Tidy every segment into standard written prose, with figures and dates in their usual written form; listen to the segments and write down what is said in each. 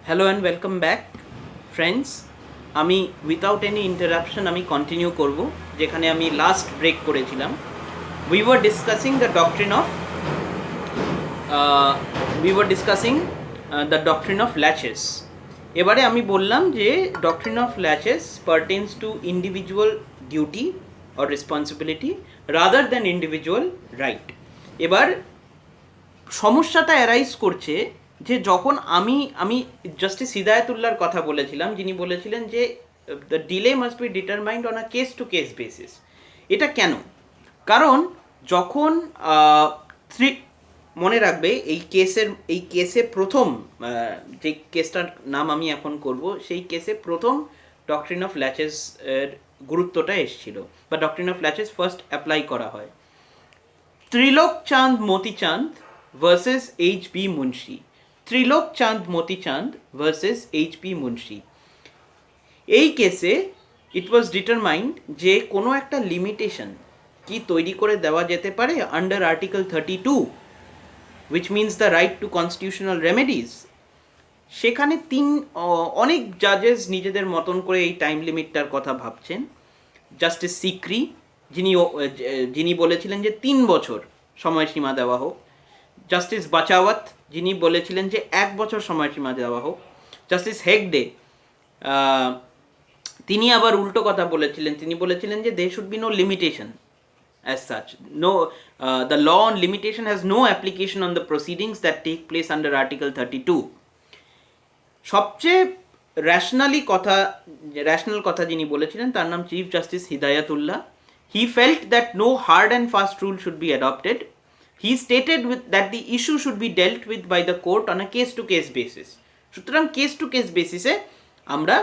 Hello and welcome back friends. আমি without any interruption আমি continue করব যেখানে আমি লাস্ট ব্রেক করেছিলাম। We were discussing the doctrine of the doctrine of laches. এবারে আমি বললাম যে doctrine of laches pertains to individual duty or responsibility rather than individual right. এবার সমস্যাটা অ্যারাইজ করছে যে যখন আমি জাস্টিস হিদায়াতুল্লাহর কথা বলেছিলাম, যিনি বলেছিলেন যে the delay must be determined on a case to case basis. এটা কেন? কারণ যখন থ্রি মনে রাখবে এই কেসে প্রথম যে কেসটার নাম আমি এখন করব, সেই কেসে প্রথম ডক্ট্রিন অফ ল্যাচেস এর গুরুত্বটা এসেছিল বা ডক্ট্রিন অফ ল্যাচেস ফার্স্ট অ্যাপ্লাই করা হয়। ত্রিলোক চাঁদ মতিচাঁদ ভার্সেস এইচ.বি. মুন্সি। ত্রিলোক চাঁদ মতিচাঁদ ভার্সেস এইচ.বি. মুন্সি। এই কেসে ইট ওয়াজ ডিটারমাইন্ড যে কোনো একটা লিমিটেশন কি তৈরি করে দেওয়া যেতে পারে under article 32, which means the right to constitutional remedies। সেখানে অনেক জাজেস নিজেদের মতন করে এই টাইম লিমিটটার কথা ভাবছেন। জাস্টিস সিকরি যিনি বলেছিলেন যে 3 বছর সময়সীমা দেওয়া হোক। জাস্টিস বাচাওয়াত যিনি বলেছিলেন যে 1 বছর সময়সীমা দেওয়া হোক। জাস্টিস হেগডে তিনি আবার উল্টো কথা বলেছিলেন, তিনি বলেছিলেন যে there should be no limitation as such. No, the law on limitation has no application on the proceedings that take place under Article 32. সবচেয়ে র্যাশনাল কথা যিনি বলেছিলেন তার নাম chief justice Hidayatullah. He felt that no hard and fast rule should be adopted. He stated that the issue should be dealt with by the court on a case to case basis. সুতরাং case to case বেসিসে আমরা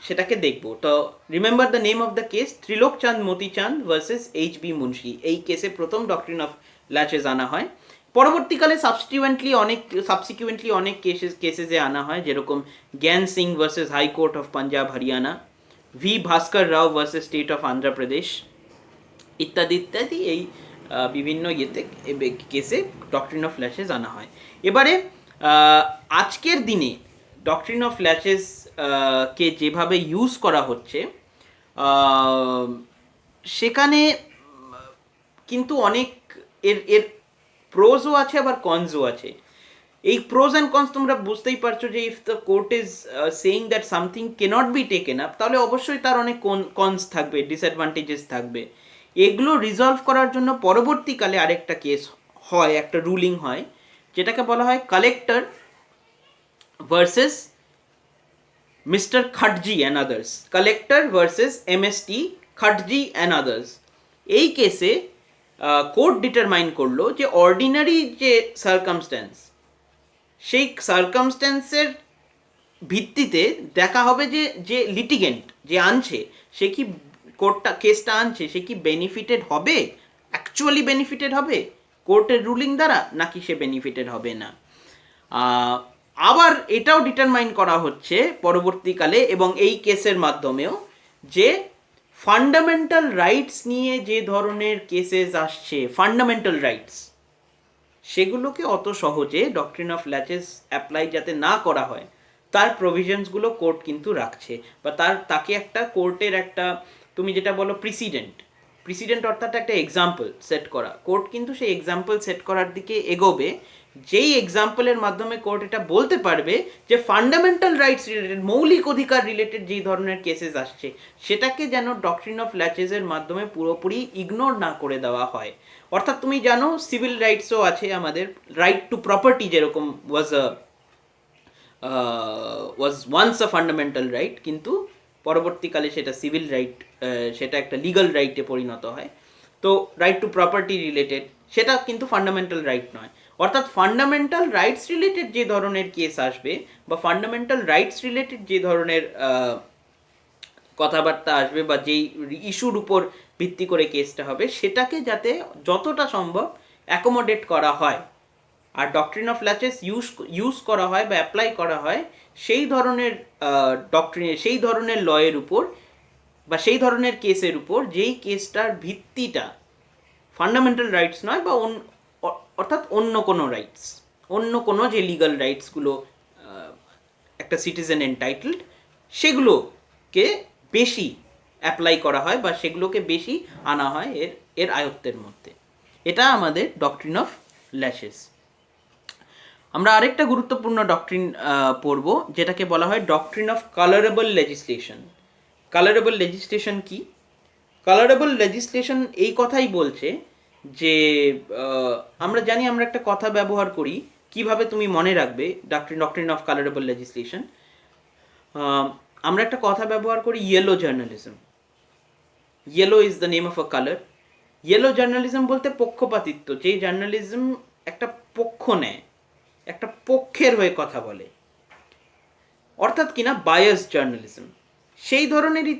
সেটাকে দেখব। তো remember the name of the case, Trilok Chand Motichand versus এইচ.বি. Munshi. এই কেসে প্রথম doctrine of ল্যাচেস আনা হয়। পরবর্তীকালে সাবসিকুয়েন্টলি অনেক কেসেসে আনা হয়, যেরকম জ্ঞান Singh versus high court of Punjab Haryana, V Bhaskar Rao versus state of Andhra Pradesh, ইত্যাদি ইত্যাদি। এই বিভিন্ন কেসে ডক্ট্রিন অফ ল্যাচেস আনা হয়। এবারে আজকের দিনে ডক্ট্রিন অফ ল্যাচেস কে যেভাবে ইউজ করা হচ্ছে সেখানে কিন্তু অনেক এর প্রোজও আছে আবার কনসও আছে। এই প্রোজ অ্যান্ড কনস তোমরা বুঝতেই পারছো যে if the court is saying that something cannot be taken up, তাহলে অবশ্যই তার অনেক কনস থাকবে, ডিসঅ্যাডভান্টেজেস থাকবে। এগুলো রিজলভ করার জন্য পরবর্তীকালে আরেকটা কেস হয়, একটা রুলিং হয়, যেটাকে বলা হয় collector versus mister Khatji and others. Collector versus MST Khatji and others. এই কেসে কোর্ট ডিটারমাইন করলো যে অর্ডিনারি যে সার্কামস্ট্যান্স, সেই সার্কামস্ট্যান্সের ভিত্তিতে দেখা হবে যে যে লিটিগেন্ট যে আনছে সে কি কেসটা আনছে সে কি বেনিফিটেড হবে, অ্যাকচুয়ালি বেনিফিটেড হবে কোর্টের রুলিং দ্বারা, নাকি সে বেনিফিটেড হবে না। আবার এটাও ডিটারমাইন করা হচ্ছে পরবর্তীকালে এবং এই কেসের মাধ্যমেও যে ফান্ডামেন্টাল রাইটস নিয়ে যে ধরনের কেসেস আসছে, ফান্ডামেন্টাল রাইটস, সেগুলোকে অত সহজে ডক্ট্রিন অফ ল্যাচেস অ্যাপ্লাই যাতে না করা হয় তার প্রভিশনসগুলো কোর্ট কিন্তু রাখছে, বা তাকে একটা কোর্টের একটা, তুমি যেটা বলো প্রিসিডেন্ট অর্থাৎ একটা এক্সাম্পল সেট করা, কোর্ট কিন্তু সেই এক্সাম্পল সেট করার দিকে এগোবে, যেই এক্সাম্পলের মাধ্যমে কোর্ট এটা বলতে পারবে যে ফান্ডামেন্টাল রাইটস রিলেটেড, মৌলিক অধিকার রিলেটেড যেই ধরনের কেসেস আসছে সেটাকে যেন ডক্ট্রিন অফ ল্যাচেসের মাধ্যমে পুরোপুরি ইগনোর না করে দেওয়া হয়। অর্থাৎ তুমি জানো সিভিল রাইটসও আছে আমাদের, রাইট টু প্রপার্টি যেরকম was once a fundamental right, কিন্তু পরবর্তীকালে সেটা সিভিল রাইট, সেটা একটা লিগাল রাইটে পরিণত হয়। তো রাইট টু প্রপার্টি রিলেটেড সেটা কিন্তু ফান্ডামেন্টাল রাইট নয়। অর্থাৎ ফান্ডামেন্টাল রাইটস রিলেটেড যে ধরনের কেস আসবে বা ফান্ডামেন্টাল রাইটস রিলেটেড যে ধরনের কথাবার্তা আসবে বা যেই ইস্যুর উপর ভিত্তি করে কেসটা হবে, সেটাকে যাতে যতটা সম্ভব অ্যাকোমোডেট করা হয় আর ডক্ট্রিন অফ ল্যাচেস ইউজ করা হয় বা অ্যাপ্লাই করা হয় সেই ধরনের সেই ধরনের লয়ের উপর বা সেই ধরনের কেসের উপর যেই কেসটার ভিত্তিটা ফান্ডামেন্টাল রাইটস নয়, বা অর্থাৎ অন্য কোনো রাইটস, অন্য কোনো যে লিগাল রাইটসগুলো একটা সিটিজেন এন্টাইটেলড, সেগুলোকে বেশি অ্যাপ্লাই করা হয় বা সেগুলোকে বেশি আনা হয় এর আয়ত্তের মধ্যে। এটা আমাদের ডক্ট্রিন অফ ল্যাশেস। আমরা আরেকটা গুরুত্বপূর্ণ ডক্ট্রিন পড়ব, যেটাকে বলা হয় doctrine of colourable legislation. Colourable legislation কি? কালারেবল লেজিসলেশন এই কথাই বলছে যে আমরা জানি, আমরা একটা কথা ব্যবহার করি, কিভাবে তুমি মনে রাখবে ডক্ট্রিন অফ কালারেবল লেজিসলেশন। আমরা একটা কথা ব্যবহার করি, yellow journalism. Yellow is the name of a colour. Yellow journalism বলতে পক্ষপাতিত্ব, যেই জার্নালিজম একটা পক্ষ নেয়, একটা পক্ষের হয়ে কথা বলে, অর্থাৎ কিনা বায়াস জার্নালিজম। সেই ধরনেরই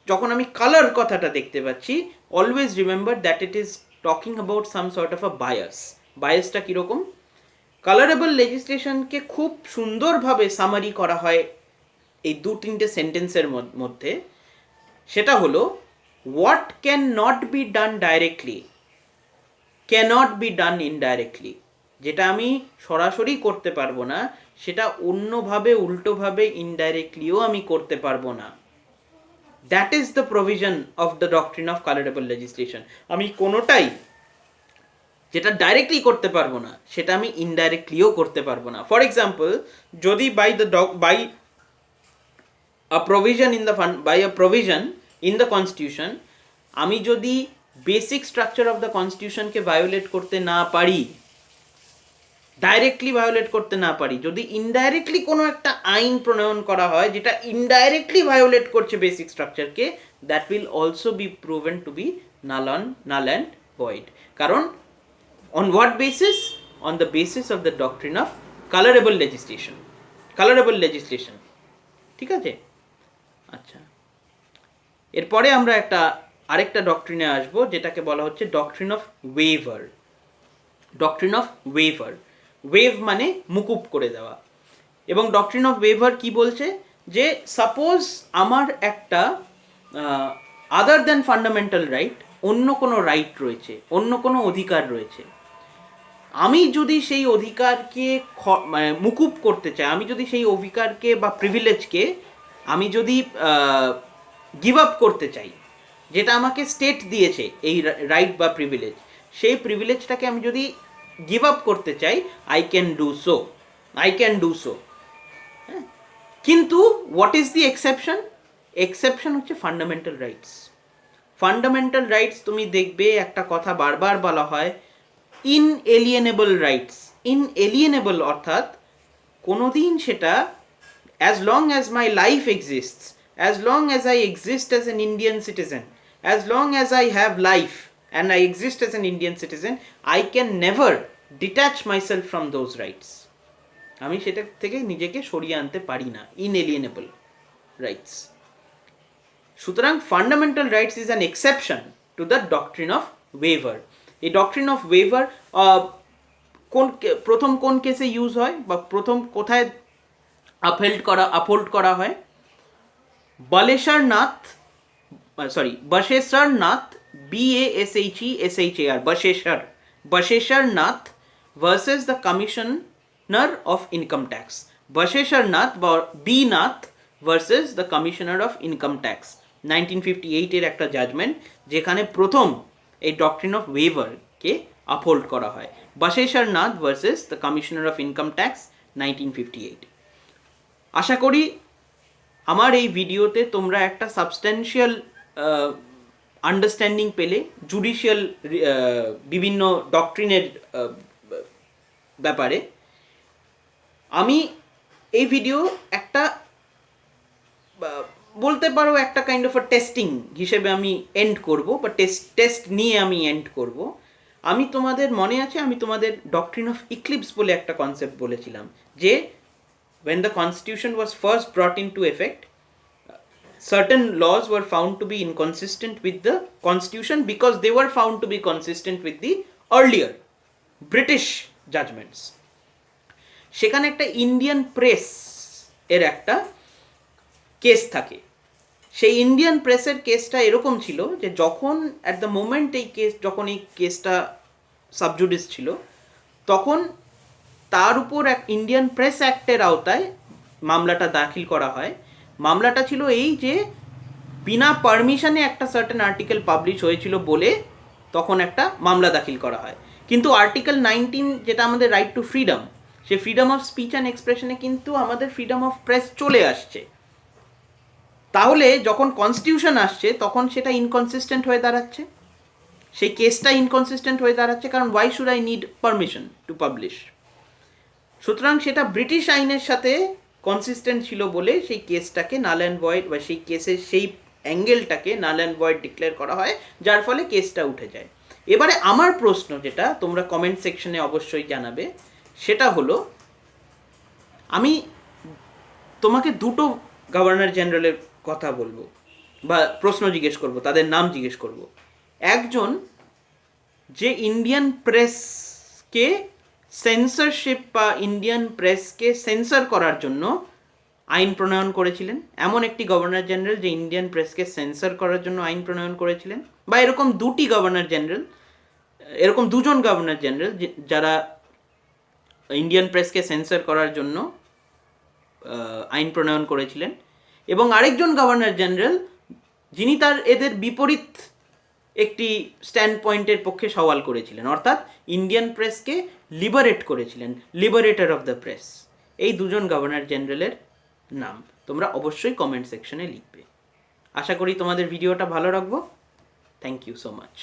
যখন আমি কালার কথাটা দেখতে পাচ্ছি, always remember that it is talking about some sort of a bias. বায়াসটা কীরকম? কালারেবল লেজিসলেশনকে খুব সুন্দরভাবে সামারি করা হয় এই 2-3টে সেন্টেন্সের মধ্যে। সেটা হলো, what can not be done directly cannot be done indirectly. যেটা আমি সরাসরি করতে পারবো না, সেটা অন্যভাবে, উল্টোভাবে, ইনডাইরেক্টলিও আমি করতে পারবো না। That is the provision of the doctrine of colourable legislation. আমি কোনোটাই যেটা ডাইরেক্টলি করতে পারবো না, সেটা আমি ইনডাইরেক্টলিও করতে পারবো না। ফর এক্সাম্পল, যদি by a provision in the constitution আমি যদি বেসিক স্ট্রাকচার অফ দ্য কনস্টিটিউশনকে ভায়োলেট করতে না পারি, ডাইরেক্টলি ভায়োলেট করতে না পারি, যদি ইনডাইরেক্টলি কোনো একটা আইন প্রণয়ন করা হয় যেটা ইনডাইরেক্টলি ভায়োলেট করছে বেসিক স্ট্রাকচারকে, that will also be proven to be null and void. কারণ on what basis? On the basis of the doctrine of colorable legislation. Colorable legislation. ঠিক আছে? আচ্ছা, এরপরে আমরা আরেকটা ডক্ট্রিনে আসবো, যেটাকে বলা হচ্ছে doctrine of waiver. Doctrine of waiver, waive মানে মুকুব করে দেওয়া। এবং ডক্ট্রিন অফ ওয়েভার কি বলছে? যে সাপোজ আমার একটা আদার দ্যান ফান্ডামেন্টাল রাইট, অন্য কোনো রাইট রয়েছে, অন্য কোনো অধিকার রয়েছে, আমি যদি সেই অধিকারকে মুকুব করতে চাই, আমি যদি সেই অধিকারকে বা প্রিভিলেজকে আমি যদি গিভ আপ করতে চাই, যেটা আমাকে স্টেট দিয়েছে এই রাইট বা প্রিভিলেজ, সেই প্রিভিলেজটাকে আমি যদি গিভ আপ করতে চাই, আই ক্যান ডু সো। হ্যাঁ, কিন্তু what is the exception? Exception হচ্ছে ফান্ডামেন্টাল রাইটস। ফান্ডামেন্টাল রাইটস তুমি দেখবে একটা কথা বারবার বলা হয়, ইনএলিয়েনেবল রাইটস। ইনএলিয়েনেবল অর্থাৎ কোনোদিন সেটা, as long as my life exists, as long as I exist as an Indian citizen, as long as I have life and I exist as an Indian citizen, I can never detach myself from those rights. আমি সেটা থেকে নিজেকে সরিয়ে আনতে পারি না। Inalienable rights. সুতরাং fundamental rights is an exception to the doctrine of waiver. এই ডক্ট্রিন অফ ওয়েভার প্রথম কোন কেসে ইউজ হয় বা প্রথম কোথায় আপহোল্ড করা হয়? Basheshar Nath, BASHESHER, Basheshar Nath versus the commissioner of income tax. Basheshar Nath বা B Nath versus the commissioner of income tax, 1958-এর একটা জাজমেন্ট, যেখানে প্রথম এই ডক্ট্রিন অফ ওয়েভারকে আপহোল্ড করা হয়। Basheshar Nath versus the commissioner of income tax, 1958। আশা করি আমার এই ভিডিওতে তোমরা একটা সাবস্ট্যান্সিয়াল আন্ডারস্ট্যান্ডিং পেলে জুডিশিয়াল বিভিন্ন ডক্ট্রিনের ব্যাপারে। আমি এই ভিডিও একটা বলতে পারো একটা কাইন্ড অফ আ টেস্টিং হিসেবে আমি এন্ড করব, বা টেস্ট নিয়ে আমি এন্ড করব। আমি তোমাদের মনে আছে, আমি তোমাদের ডক্ট্রিন অফ ইক্লিপস বলে একটা কনসেপ্ট বলেছিলাম, যে when the constitution was first brought into effect, certain laws were found to be inconsistent with the constitution because they were found to be consistent with the earlier British judgments. সেখানে একটা Indian press এর একটা case থাকে। সেই Indian প্রেসের কেসটা এরকম ছিল যে যখন অ্যাট দ্য মোমেন্ট যখন এই কেসটা সাবজুডিস ছিল, তখন তার উপর এক ইন্ডিয়ান প্রেস অ্যাক্টের আওতায় মামলাটা দাখিল করা হয়, মামলাটা ছিল এই যে বিনা পারমিশনে একটা সার্টেন আর্টিকেল পাবলিশ হয়েছিল বলে তখন একটা মামলা দাখিল করা হয়। কিন্তু আর্টিকেল 19 যেটা আমাদের রাইট টু ফ্রিডম, সেই ফ্রিডম অফ স্পিচ অ্যান্ড এক্সপ্রেশনে কিন্তু আমাদের ফ্রিডম অফ প্রেস চলে আসছে। তাহলে যখন কনস্টিটিউশন আসছে তখন সেটা ইনকনসিস্টেন্ট হয়ে দাঁড়াচ্ছে, সেই কেসটা ইনকনসিস্টেন্ট হয়ে দাঁড়াচ্ছে, কারণ why should I need permission to publish. সুতরাং সেটা ব্রিটিশ আইনের সাথে কনসিস্টেন্ট ছিল বলে সেই কেসটাকে নাল অ্যান্ড ভয়েড, বা সেই কেসের সেই অ্যাঙ্গেলটাকে নাল অ্যান্ড ভয়েড ডিক্লেয়ার করা হয়, যার ফলে কেসটা উঠে যায়। এবারে আমার প্রশ্ন, যেটা তোমরা কমেন্ট সেকশনে অবশ্যই জানাবে, সেটা হলো, আমি তোমাকে দুটো গভর্নর জেনারেলের কথা বলবো বা প্রশ্ন জিজ্ঞেস করব, তাদের নাম জিজ্ঞেস করব। একজন যে ইন্ডিয়ান প্রেসকে সেন্সরশিপ বা ইন্ডিয়ান প্রেসকে সেন্সর করার জন্য আইন প্রণয়ন করেছিলেন, এমন একটি গভর্নর জেনারেল যে ইন্ডিয়ান প্রেসকে সেন্সর করার জন্য আইন প্রণয়ন করেছিলেন, বা এরকম দুটি গভর্নর জেনারেল, এরকম দুজন গভর্নর জেনারেল যারা ইন্ডিয়ান প্রেসকে সেন্সর করার জন্য আইন প্রণয়ন করেছিলেন, এবং আরেকজন গভর্নর জেনারেল যিনি তার এদের বিপরীত একটি স্ট্যান্ড পয়েন্টের পক্ষে সওয়াল করেছিলেন, অর্থাৎ ইন্ডিয়ান প্রেসকে লিবারেট করেছিলেন, লিবারেটর অফ দ্য প্রেস। এই দুজন গভর্নর জেনারেলের নাম তোমরা অবশ্যই কমেন্ট সেকশনে লিখবে। আশা করি তোমাদের ভিডিওটা ভালো রাখবো। Thank you so much.